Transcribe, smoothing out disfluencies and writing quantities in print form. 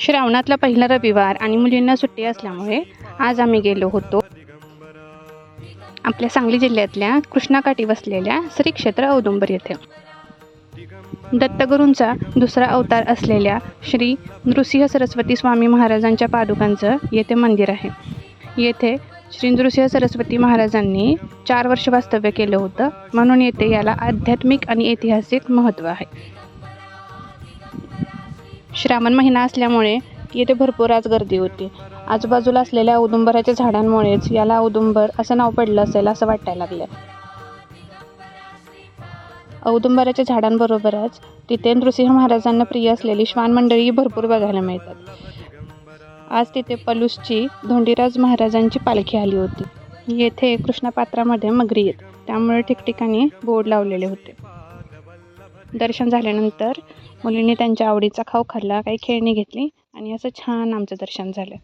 श्रावणातला पहिला रविवार आणि मुलींना सुट्टी असल्यामुळे आज आम्ही गेलो होतो आपल्या सांगली जिल्ह्यातल्या कृष्णाकाठी वसलेल्या श्री क्षेत्र औदुंबर येथे. दत्तगुरूंचा दुसरा अवतार असलेल्या श्री नृसिंह सरस्वती स्वामी महाराजांच्या पादुकांचं येथे मंदिर आहे. येथे श्री नृसिंह सरस्वती महाराजांनी 4 वर्ष वास्तव्य केलं होतं, म्हणून येथे याला आध्यात्मिक आणि ऐतिहासिक महत्त्व आहे. श्रावण महिना असल्यामुळे येथे भरपूर आज गर्दी होती. आजूबाजूला असलेल्या औदुंबराच्या झाडांमुळेच याला औदुंबर असं नाव पडलं असेल असं वाटायला लागलं. औदुंबराच्या झाडांबरोबरच तिथे नृसिंह महाराजांना प्रिय असलेली श्वान मंडळी भरपूर बघायला मिळतात. आज तिथे पलूसची धोंडीराज महाराजांची पालखी आली होती. येथे कृष्णपात्रामध्ये मगरी येत, त्यामुळे ठिकठिकाणी बोर्ड लावलेले होते. दर्शन झाल्यानंतर मुलींनी त्यांच्या आवडीचा खाऊ खाल्ला, काही खेळणी घेतली आणि असं छान आमचं दर्शन झालं.